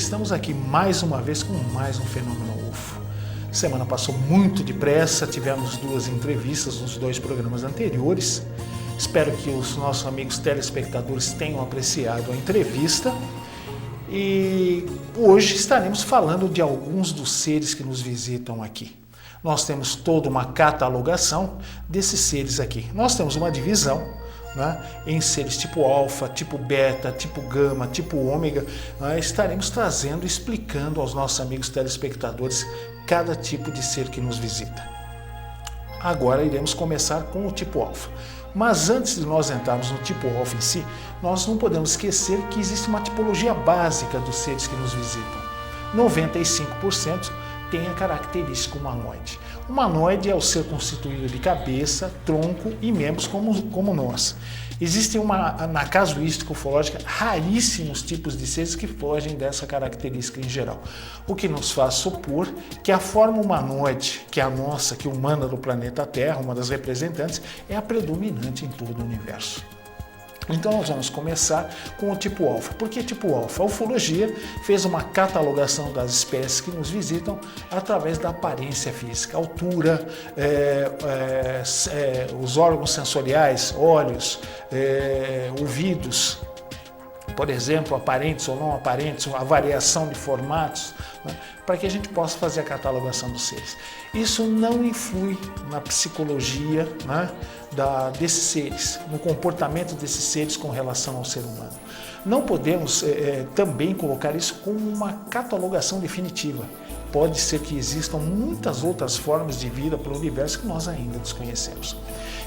estamos aqui mais uma vez com mais um Fenômeno UFO. Semana passou muito depressa, tivemos 2 entrevistas nos 2 programas anteriores. Espero que os nossos amigos telespectadores tenham apreciado a entrevista. E hoje estaremos falando de alguns dos seres que nos visitam aqui. Nós temos toda uma catalogação desses seres aqui. Nós temos uma divisão, né, em seres tipo alfa, tipo beta, tipo gama, tipo ômega. Estaremos trazendo, explicando aos nossos amigos telespectadores cada tipo de ser que nos visita. Agora iremos começar com o tipo alfa. Mas antes de nós entrarmos no tipo alfa em si, nós não podemos esquecer que existe uma tipologia básica dos seres que nos visitam. 95% tem a característica humanoide. Humanoide é o ser constituído de cabeça, tronco e membros como nós. Existem, na casuística ufológica, raríssimos tipos de seres que fogem dessa característica em geral. O que nos faz supor que a forma humanoide, que é a nossa, que humana do planeta Terra, uma das representantes, é a predominante em todo o universo. Então nós vamos começar com o tipo alfa. Por que tipo alfa? A ufologia fez uma catalogação das espécies que nos visitam através da aparência física, altura, os órgãos sensoriais, olhos, ouvidos, por exemplo, aparentes ou não aparentes, a variação de formatos, né, para que a gente possa fazer a catalogação dos seres. Isso não influi na psicologia, né, desses seres, no comportamento desses seres com relação ao ser humano. Não podemos também colocar isso como uma catalogação definitiva. Pode ser que existam muitas outras formas de vida pelo universo que nós ainda desconhecemos.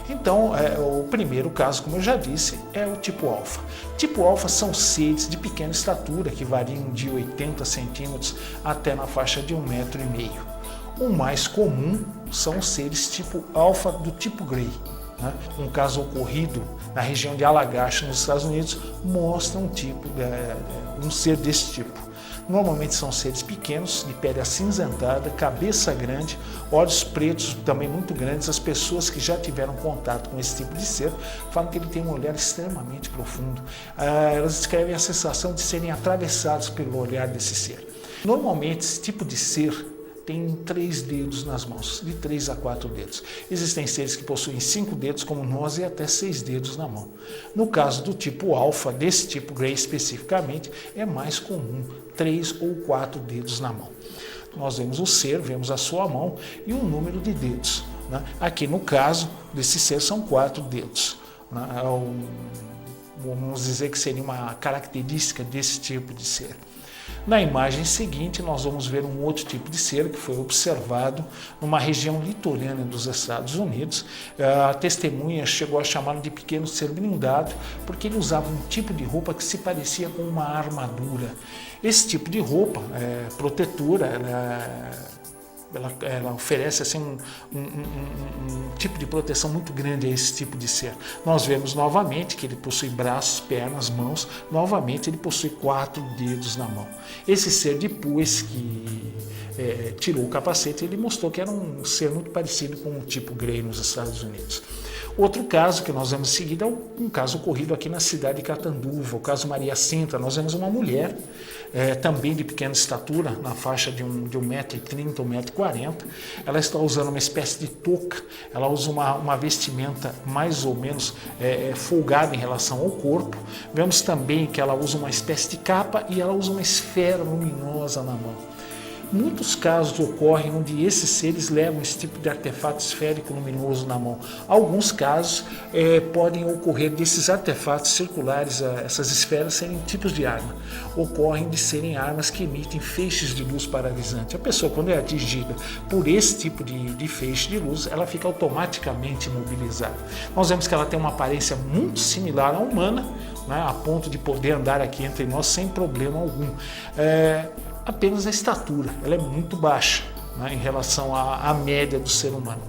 Então, o primeiro caso, como eu já disse, é o tipo alfa. Tipo alfa são seres de pequena estatura, que variam de 80 centímetros até na faixa de 1,5 metro. O mais comum são os seres tipo alfa do tipo Grey. Né? Um caso ocorrido na região de Allagash, nos Estados Unidos, mostra um ser desse tipo. Normalmente são seres pequenos, de pele acinzentada, cabeça grande, olhos pretos também muito grandes. As pessoas que já tiveram contato com esse tipo de ser falam que ele tem um olhar extremamente profundo. Elas descrevem a sensação de serem atravessados pelo olhar desse ser. Normalmente esse tipo de ser tem 3 dedos nas mãos, de 3 a 4 dedos. Existem seres que possuem 5 dedos como nós e até 6 dedos na mão. No caso do tipo alfa, desse tipo Grey especificamente, é mais comum 3 ou 4 dedos na mão. Nós vemos o ser, vemos a sua mão e um número de dedos. Né? Aqui no caso desse ser são 4 dedos. Né? Vamos dizer que seria uma característica desse tipo de ser. Na imagem seguinte, nós vamos ver um outro tipo de ser que foi observado numa região litorânea dos Estados Unidos. A testemunha chegou a chamá-lo de pequeno ser blindado, porque ele usava um tipo de roupa que se parecia com uma armadura. Esse tipo de roupa protetora, ela oferece assim, um tipo de proteção muito grande a esse tipo de ser. Nós vemos novamente que ele possui braços, pernas, mãos. Novamente ele possui 4 dedos na mão. Esse ser, depois que tirou o capacete, ele mostrou que era um ser muito parecido com o tipo Grey nos Estados Unidos. Outro caso que nós vemos em seguida é um caso ocorrido aqui na cidade de Catanduva, o caso Maria Sintra. Nós vemos uma mulher, também de pequena estatura, na faixa de 1,30 m, 1,40 m. Ela está usando uma espécie de touca, ela usa uma vestimenta mais ou menos folgada em relação ao corpo. Vemos também que ela usa uma espécie de capa e ela usa uma esfera luminosa na mão. Muitos casos ocorrem onde esses seres levam esse tipo de artefato esférico luminoso na mão. Alguns casos podem ocorrer desses artefatos circulares, essas esferas serem tipos de arma. Ocorrem de serem armas que emitem feixes de luz paralisante. A pessoa, quando é atingida por esse tipo de feixe de luz, ela fica automaticamente imobilizada. Nós vemos que ela tem uma aparência muito similar à humana, né, a ponto de poder andar aqui entre nós sem problema algum. Apenas a estatura, ela é muito baixa, né, em relação à média do ser humano.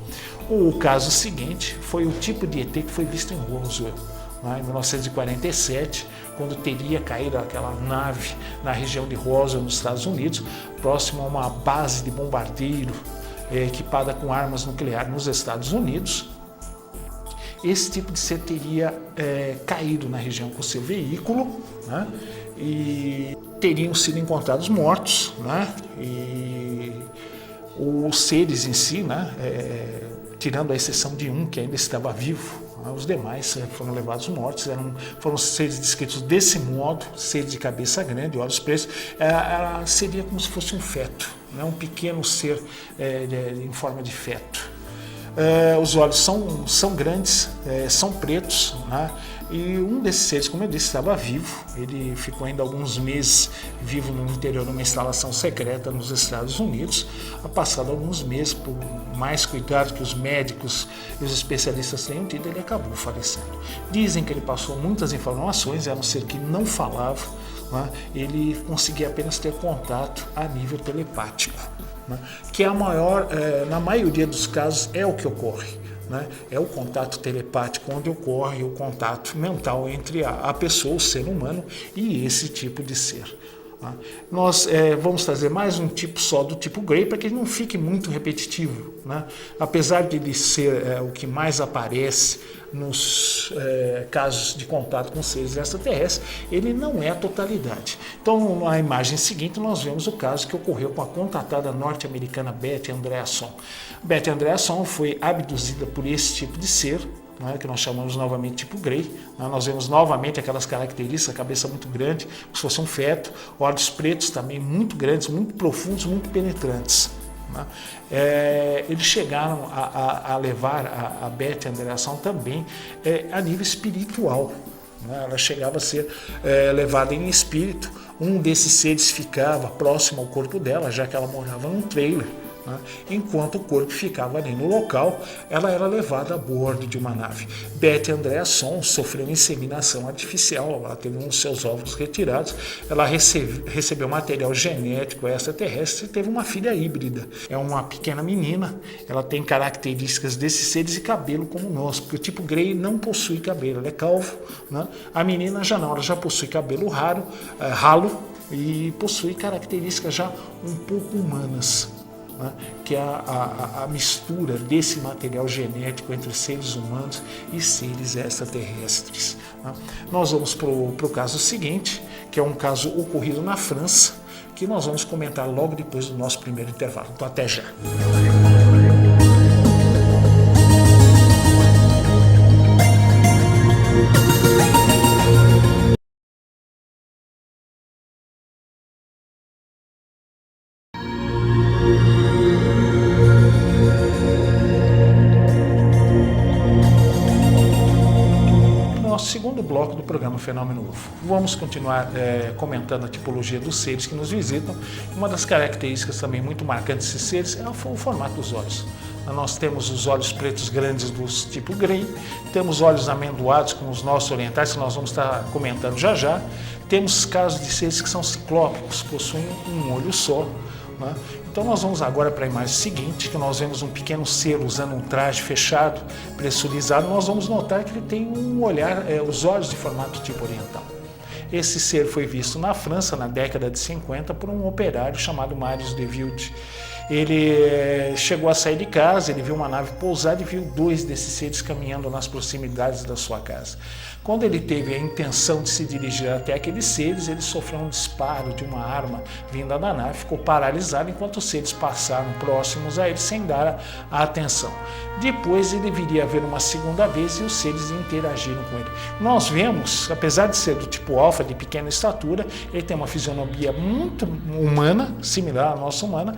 O caso seguinte foi o tipo de ET que foi visto em Roswell, né, em 1947, quando teria caído aquela nave na região de Roswell, nos Estados Unidos, próximo a uma base de bombardeiro equipada com armas nucleares nos Estados Unidos. Esse tipo de ser teria caído na região com seu veículo, né, e teriam sido encontrados mortos, né? E os seres em si, né? Tirando a exceção de um que ainda estava vivo, né? Os demais foram levados mortos, foram seres descritos desse modo, seres de cabeça grande, olhos pretos, seria como se fosse um feto, né? Um pequeno ser em forma de feto. Os olhos são grandes, são pretos, né? E um desses seres, como eu disse, estava vivo. Ele ficou ainda alguns meses vivo no interior de uma instalação secreta nos Estados Unidos. Passado alguns meses, por mais cuidado que os médicos e os especialistas tenham tido, ele acabou falecendo. Dizem que ele passou muitas informações, era um ser que não falava, né? Ele conseguia apenas ter contato a nível telepático, né? Que na maioria dos casos é o que ocorre. Né? É o contato telepático onde ocorre o contato mental entre a pessoa, o ser humano, e esse tipo de ser. Tá? Nós vamos trazer mais um tipo só do tipo Grey para que ele não fique muito repetitivo, né? Apesar de ele ser o que mais aparece nos casos de contato com seres extraterrestres, ele não é a totalidade. Então, na imagem seguinte, nós vemos o caso que ocorreu com a contatada norte-americana Beth Andreasson. Beth Andreasson foi abduzida por esse tipo de ser, né, que nós chamamos novamente tipo Grey. Nós vemos novamente aquelas características, a cabeça muito grande, como se fosse um feto, olhos pretos também muito grandes, muito profundos, muito penetrantes. Eles chegaram a levar a Beth Andreasson também a nível espiritual. Ela chegava a ser levada em espírito. Um desses seres ficava próximo ao corpo dela, já que ela morava num trailer. Enquanto o corpo ficava ali no local, ela era levada a bordo de uma nave. Beth Andreasson sofreu inseminação artificial, ela teve um dos seus óvulos retirados, ela recebeu material genético extraterrestre e teve uma filha híbrida. É uma pequena menina, ela tem características desses seres e cabelo como nós, porque o tipo Grey não possui cabelo, ela é calvo, né? A menina já não, ela já possui cabelo ralo e possui características já um pouco humanas, que é a mistura desse material genético entre seres humanos e seres extraterrestres. Nós vamos para o caso seguinte, que é um caso ocorrido na França, que nós vamos comentar logo depois do nosso primeiro intervalo. Então, até já. Segundo bloco do programa Fenômeno UFO. Vamos continuar comentando a tipologia dos seres que nos visitam. Uma das características também muito marcantes desses seres é o formato dos olhos. Nós temos os olhos pretos grandes dos tipo Grey, temos olhos amendoados como os nossos orientais, que nós vamos estar comentando já já. Temos casos de seres que são ciclópicos, possuem um olho só. Então nós vamos agora para a imagem seguinte, que nós vemos um pequeno ser usando um traje fechado, pressurizado. Nós vamos notar que ele tem um olhar, os olhos de formato tipo oriental. Esse ser foi visto na França na década de 50 por um operário chamado Marius de Wilde. Ele chegou a sair de casa, ele viu uma nave pousar e viu dois desses seres caminhando nas proximidades da sua casa. Quando ele teve a intenção de se dirigir até aqueles seres, ele sofreu um disparo de uma arma vinda da nave, ficou paralisado enquanto os seres passaram próximos a ele sem dar a atenção. Depois ele viria a ver uma segunda vez e os seres interagiram com ele. Nós vemos, apesar de ser do tipo alfa, de pequena estatura, ele tem uma fisionomia muito humana, similar à nossa humana,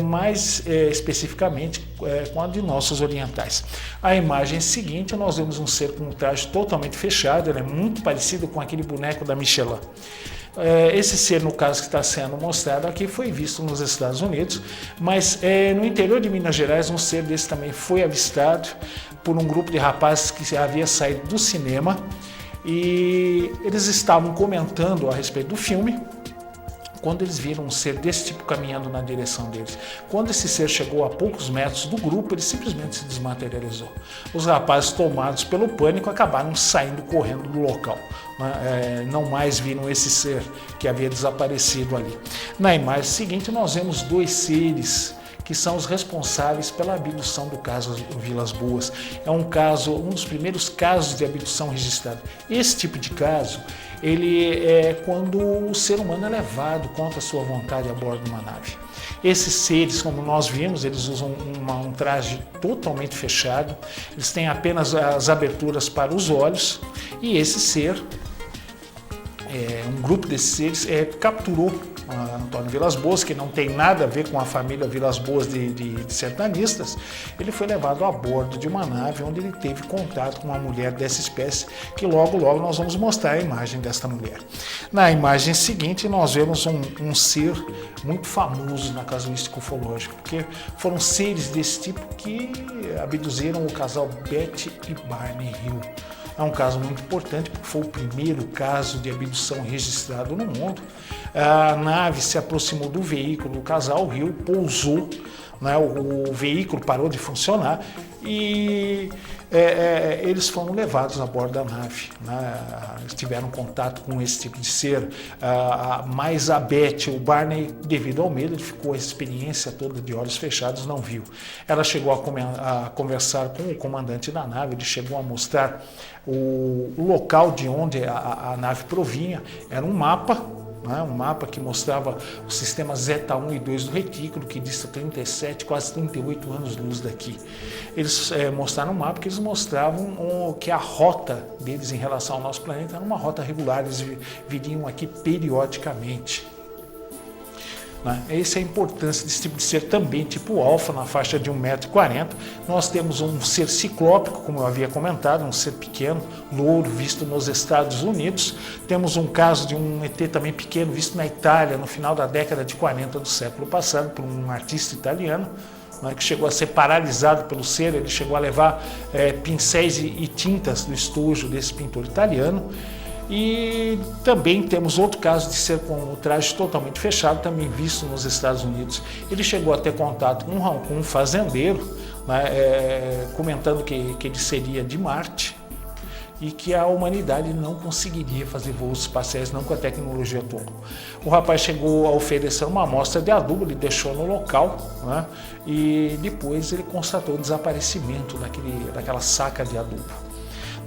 mais especificamente com a de nossos orientais. A imagem seguinte, nós vemos um ser com um traje totalmente fechado, ele é muito parecido com aquele boneco da Michelin. Esse ser, no caso que está sendo mostrado aqui, foi visto nos Estados Unidos, mas no interior de Minas Gerais um ser desse também foi avistado por um grupo de rapazes que havia saído do cinema e eles estavam comentando a respeito do filme, quando eles viram um ser desse tipo caminhando na direção deles. Quando esse ser chegou a poucos metros do grupo, ele simplesmente se desmaterializou. Os rapazes, tomados pelo pânico, acabaram saindo correndo do local. Não mais viram esse ser que havia desaparecido ali. Na imagem seguinte, nós vemos dois seres que são os responsáveis pela abdução do caso Vilas Boas. É um dos primeiros casos de abdução registrado. Esse tipo de caso, ele é quando o ser humano é levado contra a sua vontade a bordo de uma nave. Esses seres, como nós vimos, eles usam um traje totalmente fechado, eles têm apenas as aberturas para os olhos, e esse ser, um grupo desses seres, capturou Antônio Vilas Boas, que não tem nada a ver com a família Vilas Boas de sertanistas. Ele foi levado a bordo de uma nave onde ele teve contato com uma mulher dessa espécie, que logo nós vamos mostrar a imagem desta mulher. Na imagem seguinte nós vemos um ser muito famoso na casuística ufológica, porque foram seres desse tipo que abduziram o casal Betty e Barney Hill. É um caso muito importante porque foi o primeiro caso de abdução registrado no mundo. A nave se aproximou do veículo do casal Hill, pousou, né, o veículo parou de funcionar e eles foram levados a bordo da nave. Né, eles tiveram contato com esse tipo de ser, mas a Betty, o Barney, devido ao medo, ele ficou a experiência toda de olhos fechados, não viu. Ela chegou a conversar com o comandante da nave, ele chegou a mostrar o local de onde a nave provinha, era um mapa, né, um mapa que mostrava o sistema Zeta 1 e 2 do retículo, que dista 37, quase 38 anos-luz daqui. Eles mostraram um mapa que eles mostravam que a rota deles em relação ao nosso planeta era uma rota regular, eles viriam aqui periodicamente. Essa é a importância desse tipo de ser também, tipo alfa, na faixa de 1,40 m. Nós temos um ser ciclópico, como eu havia comentado, um ser pequeno, louro, visto nos Estados Unidos. Temos um caso de um ET também pequeno, visto na Itália, no final da década de 40 do século passado, por um artista italiano, que chegou a ser paralisado pelo ser. Ele chegou a levar pincéis e tintas do estojo desse pintor italiano. E também temos outro caso de ser com o traje totalmente fechado, também visto nos Estados Unidos. Ele chegou a ter contato com um fazendeiro, né, comentando que ele seria de Marte e que a humanidade não conseguiria fazer voos espaciais, não com a tecnologia atual. O rapaz chegou a oferecer uma amostra de adubo, ele deixou no local, né, e depois ele constatou o desaparecimento daquela saca de adubo.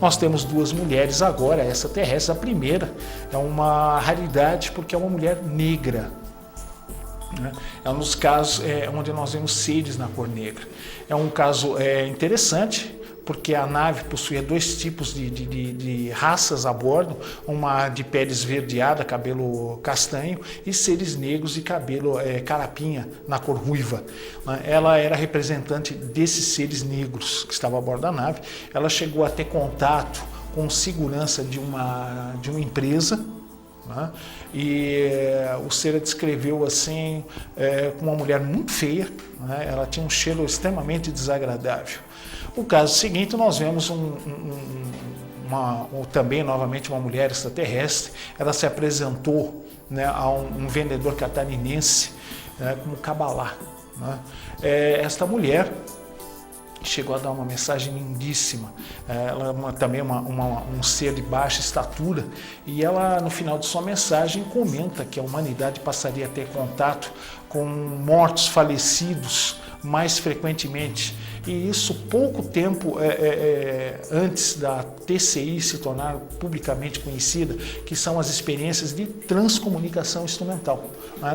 Nós temos duas mulheres agora, essa terrestre, a primeira é uma raridade porque é uma mulher negra. Né? É um dos casos onde nós vemos seres na cor negra. É um caso interessante, porque a nave possuía dois tipos de raças a bordo, uma de pele esverdeada, cabelo castanho, e seres negros de cabelo carapinha, na cor ruiva. Ela era representante desses seres negros que estavam a bordo da nave. Ela chegou a ter contato com segurança de uma empresa, né? E o ser a descreveu assim, como uma mulher muito feia, né? Ela tinha um cheiro extremamente desagradável. O caso seguinte, nós vemos também novamente uma mulher extraterrestre. Ela se apresentou, né, a um vendedor catarinense, como Cabalá. Né? Esta mulher chegou a dar uma mensagem lindíssima. Ela também é um ser de baixa estatura, e ela, no final de sua mensagem, comenta que a humanidade passaria a ter contato com mortos falecidos mais frequentemente, e isso pouco tempo antes da TCI se tornar publicamente conhecida, que são as experiências de transcomunicação instrumental.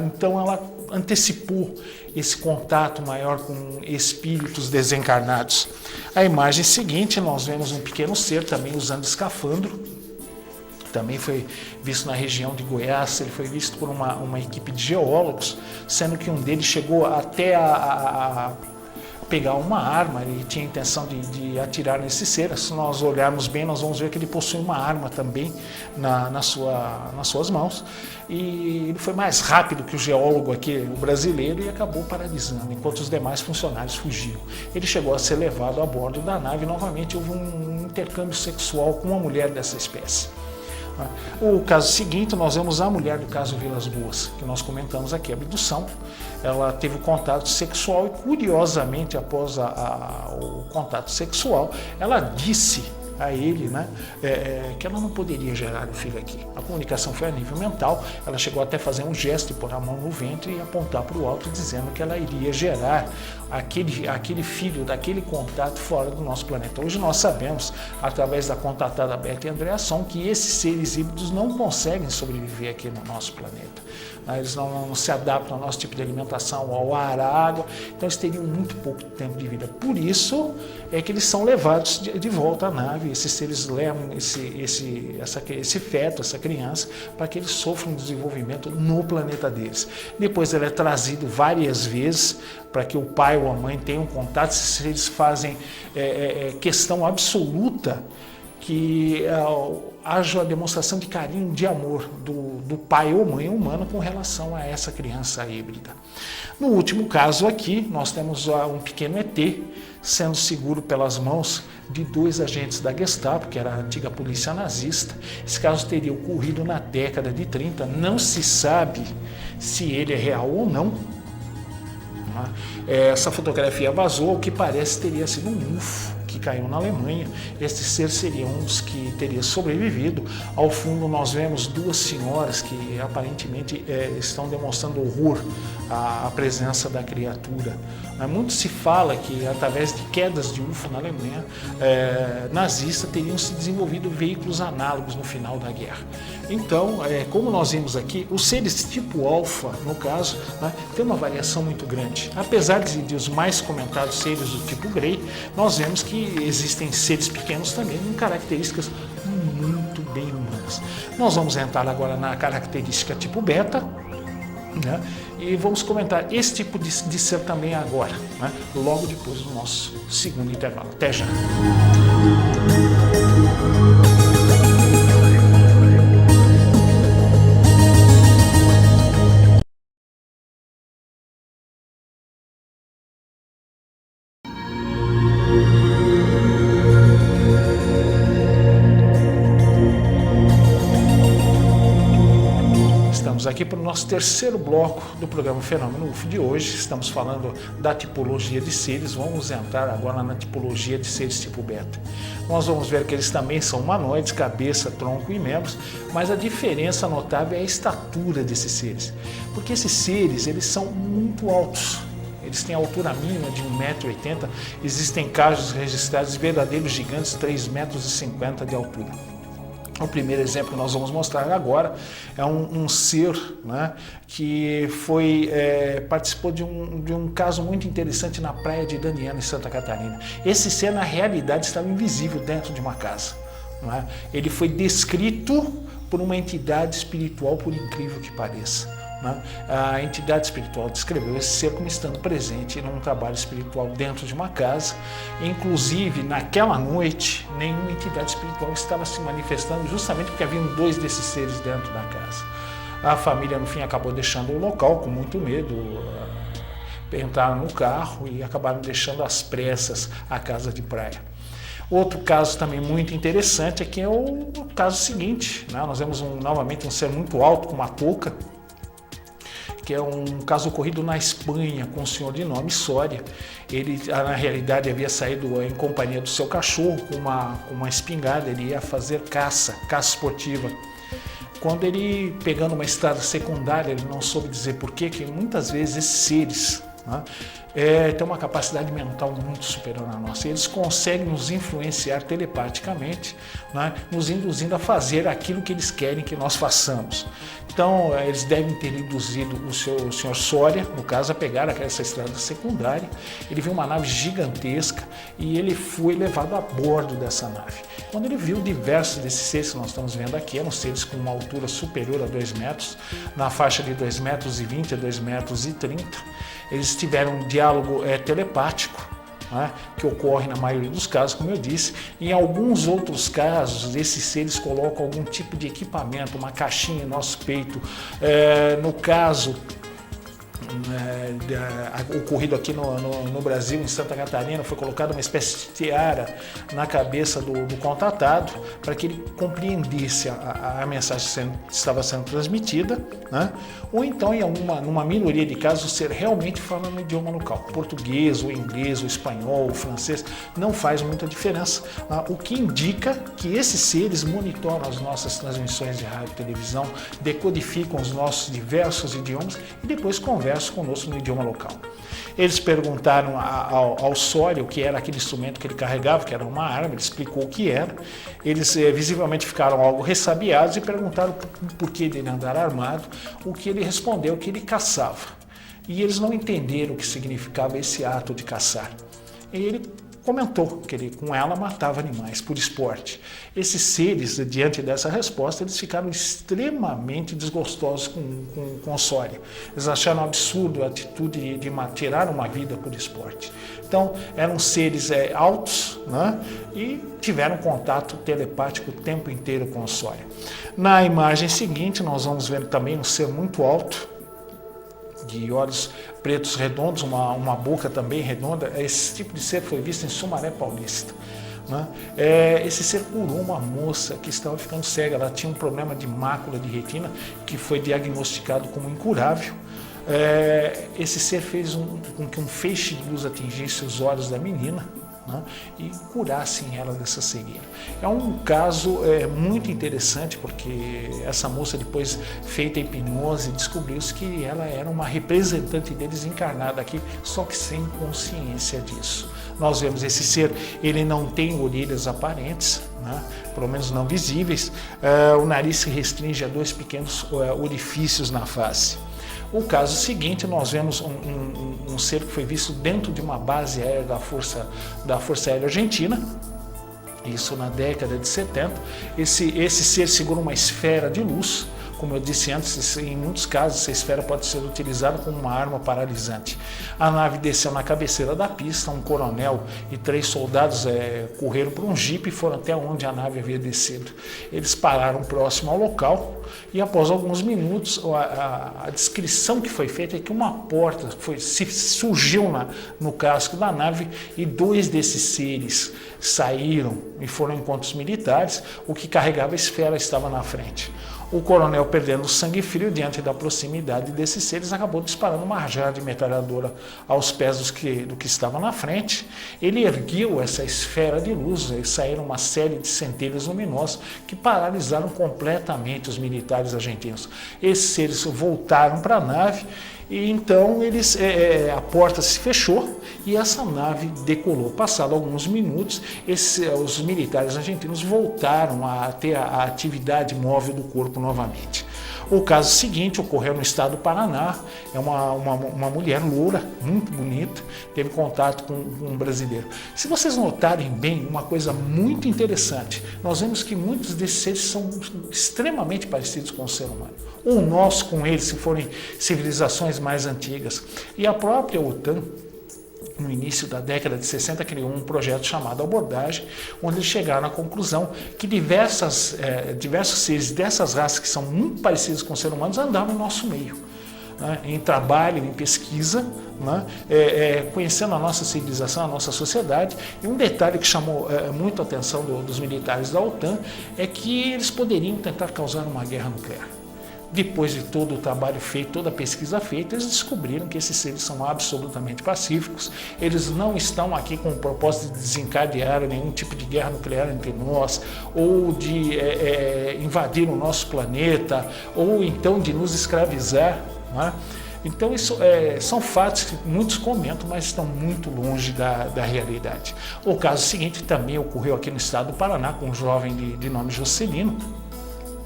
Então ela antecipou esse contato maior com espíritos desencarnados. A imagem seguinte, nós vemos um pequeno ser também usando escafandro. Também foi visto na região de Goiás. Ele foi visto por uma equipe de geólogos, sendo que um deles chegou até a pegar uma arma e tinha a intenção de atirar nesse ser. Se nós olharmos bem, nós vamos ver que ele possui uma arma também nas suas mãos. E ele foi mais rápido que o geólogo aqui, o brasileiro, e acabou paralisando, enquanto os demais funcionários fugiam. Ele chegou a ser levado a bordo da nave e novamente houve um intercâmbio sexual com uma mulher dessa espécie. O caso seguinte, nós vemos a mulher do caso Vilas Boas, que nós comentamos aqui, a abdução. Ela teve o contato sexual e, curiosamente, após o contato sexual, ela disse a ele, né, que ela não poderia gerar o filho aqui. A comunicação foi a nível mental, ela chegou até a fazer um gesto de pôr a mão no ventre e apontar para o alto, dizendo que ela iria gerar aquele filho daquele contato fora do nosso planeta. Hoje nós sabemos, através da contatada Berta e Andrea Son, que esses seres híbridos não conseguem sobreviver aqui no nosso planeta. Eles não se adaptam ao nosso tipo de alimentação, ao ar, à água, então eles teriam muito pouco tempo de vida. Por isso é que eles são levados de volta à nave, esses seres levam esse feto, essa criança, para que eles sofram um desenvolvimento no planeta deles. Depois ele é trazido várias vezes para que o pai ou a mãe tenham contato, se eles fazem questão absoluta que haja a demonstração de carinho, de amor do pai ou mãe humana com relação a essa criança híbrida. No último caso aqui, nós temos um pequeno ET sendo seguro pelas mãos de 2 agentes da Gestapo, que era a antiga polícia nazista. Esse caso teria ocorrido na década de 30, não se sabe se ele é real ou não. Essa fotografia vazou, o que parece teria sido um UFO que caiu na Alemanha. Este ser seria um dos que teria sobrevivido. Ao fundo nós vemos 2 senhoras que aparentemente estão demonstrando horror à presença da criatura. Muito se fala que através de quedas de UFO na Alemanha nazista teriam se desenvolvido veículos análogos no final da guerra. Então, como nós vimos aqui, os seres tipo alfa, no caso, tem uma variação muito grande. Apesar de os mais comentados seres do tipo Grey, nós vemos que existem seres pequenos também com características muito bem humanas. Nós vamos entrar agora na característica tipo beta, né? E vamos comentar esse tipo de ser também agora, né? Logo depois do nosso segundo intervalo. Até já! Aqui para o nosso terceiro bloco do programa Fenômeno UFO de hoje. Estamos falando da tipologia de seres, vamos entrar agora na tipologia de seres tipo beta. Nós vamos ver que eles também são humanoides, cabeça, tronco e membros, mas a diferença notável é a estatura desses seres, porque esses seres eles são muito altos. Eles têm altura mínima de 1,80 m, existem casos registrados de verdadeiros gigantes, 3,50 m de altura. O primeiro exemplo que nós vamos mostrar agora é um ser, né, que participou de um caso muito interessante na praia de Daniana, em Santa Catarina. Esse ser, na realidade, estava invisível dentro de uma casa. Né? Ele foi descrito por uma entidade espiritual, por incrível que pareça. Né? A entidade espiritual descreveu esse ser como estando presente num trabalho espiritual dentro de uma casa. Inclusive, naquela noite, nenhuma entidade espiritual estava se manifestando, justamente porque haviam 2 desses seres dentro da casa. A família, no fim, acabou deixando o local com muito medo, entraram no carro e acabaram deixando às pressas a casa de praia. Outro caso também muito interessante é o caso seguinte, né? Nós vemos novamente um ser muito alto com uma touca, que é um caso ocorrido na Espanha com um senhor de nome Soria. Ele, na realidade, havia saído em companhia do seu cachorro com uma espingarda. Ele ia fazer caça esportiva. Quando ele, pegando uma estrada secundária, ele não soube dizer porquê, que muitas vezes esses seres, né, têm uma capacidade mental muito superior à nossa. Eles conseguem nos influenciar telepaticamente, né, nos induzindo a fazer aquilo que eles querem que nós façamos. Então, eles devem ter induzido o senhor Soria, no caso, a pegar essa estrada secundária. Ele viu uma nave gigantesca e ele foi levado a bordo dessa nave. Quando ele viu diversos desses seres que nós estamos vendo aqui, eram seres com uma altura superior a 2 metros, na faixa de 2,20 metros a 2,30 metros, eles tiveram um diálogo telepático, né, que ocorre na maioria dos casos, como eu disse. Em alguns outros casos, esses seres colocam algum tipo de equipamento, uma caixinha em nosso peito. No caso ocorrido aqui no Brasil, em Santa Catarina, foi colocada uma espécie de tiara na cabeça do contatado para que ele compreendesse a mensagem que estava sendo transmitida, né? Ou então, numa minoria de casos, ser realmente falando no idioma local, português, ou inglês, ou espanhol, ou francês, não faz muita diferença, o que indica que esses seres monitoram as nossas transmissões de rádio e televisão, decodificam os nossos diversos idiomas e depois conversam conosco no idioma local. Eles perguntaram ao Soria o que era aquele instrumento que ele carregava, que era uma arma, ele explicou o que era. Eles visivelmente ficaram algo ressabiados e perguntaram por que dele andar armado, o que ele respondeu que ele caçava. E eles não entenderam o que significava esse ato de caçar. E ele comentou que ele, com ela, matava animais por esporte. Esses seres, diante dessa resposta, eles ficaram extremamente desgostosos com o Soria. Eles acharam um absurdo a atitude de tirar uma vida por esporte. Então, eram seres altos, né? E tiveram contato telepático o tempo inteiro com o Soria. Na imagem seguinte, nós vamos ver também um ser muito alto, de olhos pretos redondos, uma boca também redonda. Esse tipo de ser foi visto em Sumaré Paulista, né? Esse ser curou uma moça que estava ficando cega. Ela tinha um problema de mácula de retina que foi diagnosticado como incurável. Esse ser fez com que um feixe de luz atingisse os olhos da menina, né, e curassem ela dessa cegueira. É um caso muito interessante, porque essa moça, depois feita a hipnose, descobriu-se que ela era uma representante deles encarnada aqui, só que sem consciência disso. Nós vemos esse ser, ele não tem orelhas aparentes, né, pelo menos não visíveis. O nariz se restringe a 2 pequenos orifícios na face. O caso seguinte, nós vemos um ser que foi visto dentro de uma base aérea da Força Aérea Argentina, isso na década de 70. Esse ser segura uma esfera de luz. Como eu disse antes, em muitos casos essa esfera pode ser utilizada como uma arma paralisante. A nave desceu na cabeceira da pista, um coronel e 3 soldados correram para um jipe e foram até onde a nave havia descido. Eles pararam próximo ao local e após alguns minutos a descrição que foi feita é que uma porta surgiu no casco da nave e 2 desses seres saíram e foram em encontros militares. O que carregava a esfera estava na frente. O coronel, perdendo sangue frio diante da proximidade desses seres, acabou disparando uma rajada de metralhadora aos pés do que estava na frente. Ele ergueu essa esfera de luz e saíram uma série de centelhas luminosas que paralisaram completamente os militares argentinos. Esses seres voltaram para a nave e então a porta se fechou e essa nave decolou. Passado alguns minutos, os militares argentinos voltaram a ter a atividade móvel do corpo novamente. O caso seguinte ocorreu no estado do Paraná. É uma mulher loura, muito bonita, teve contato com um brasileiro. Se vocês notarem bem, uma coisa muito interessante, nós vemos que muitos desses seres são extremamente parecidos com o ser humano. Ou nós com eles, se forem civilizações mais antigas. E a própria OTAN, no início da década de 60, criou um projeto chamado Abordagem, onde eles chegaram à conclusão que diversos seres dessas raças que são muito parecidos com os seres humanos andavam no nosso meio, né, em trabalho, em pesquisa, né, conhecendo a nossa civilização, a nossa sociedade. E um detalhe que chamou muito a atenção dos militares da OTAN é que eles poderiam tentar causar uma guerra nuclear. Depois de todo o trabalho feito, toda a pesquisa feita, eles descobriram que esses seres são absolutamente pacíficos. Eles não estão aqui com o propósito de desencadear nenhum tipo de guerra nuclear entre nós, ou de invadir o nosso planeta, ou então de nos escravizar, né? Então, isso são fatos que muitos comentam, mas estão muito longe da realidade. O caso seguinte também ocorreu aqui no estado do Paraná, com um jovem de nome Juscelino.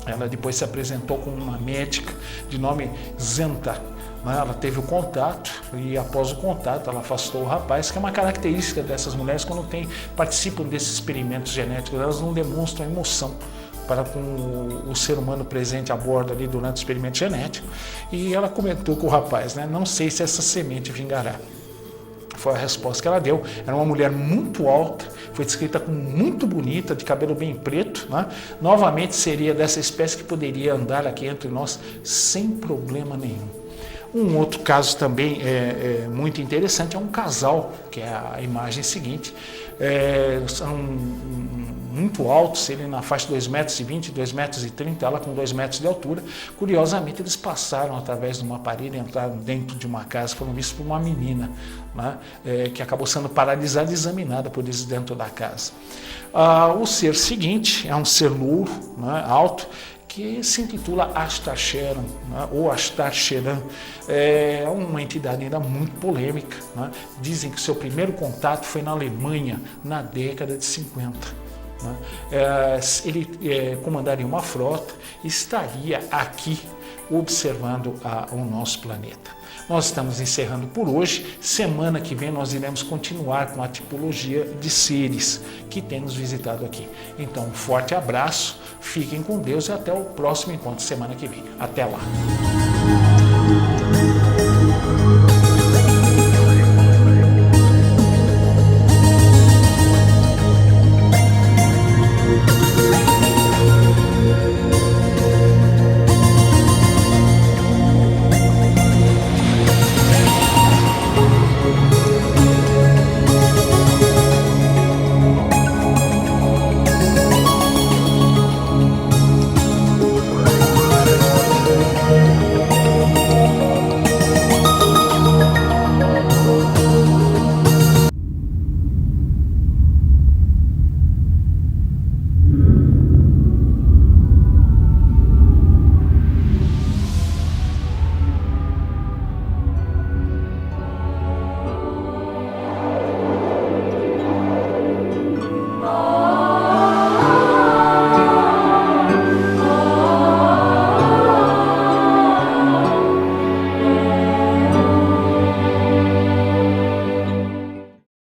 Ela depois se apresentou como uma médica de nome Zenta. Ela teve o contato e após o contato ela afastou o rapaz, que é uma característica dessas mulheres quando participam desses experimentos genéticos. Elas não demonstram emoção para com o ser humano presente a bordo ali durante o experimento genético. E ela comentou com o rapaz, não sei se essa semente vingará. Foi a resposta que ela deu. Era uma mulher muito alta, foi descrita como muito bonita, de cabelo bem preto, né? Novamente seria dessa espécie que poderia andar aqui entre nós sem problema nenhum. Um outro caso também muito interessante é um casal, que é a imagem seguinte, são muito altos, ele na faixa de 2,20 metros, 2,30 metros, ela com 2 metros de altura. Curiosamente, eles passaram através de uma parede, entraram dentro de uma casa, foram vistos por uma menina, né, que acabou sendo paralisada e examinada por eles dentro da casa. O ser seguinte é um ser louro, né, alto, que se intitula Astacheran, né, ou Astacheran. É uma entidade ainda muito polêmica, né? Dizem que seu primeiro contato foi na Alemanha, na década de 50. Ele comandaria uma frota e estaria aqui observando o nosso planeta. Nós estamos encerrando por hoje. Semana que vem nós iremos continuar com a tipologia de seres que tem nos visitado aqui. Então, um forte abraço, fiquem com Deus e até o próximo encontro semana que vem. Até lá!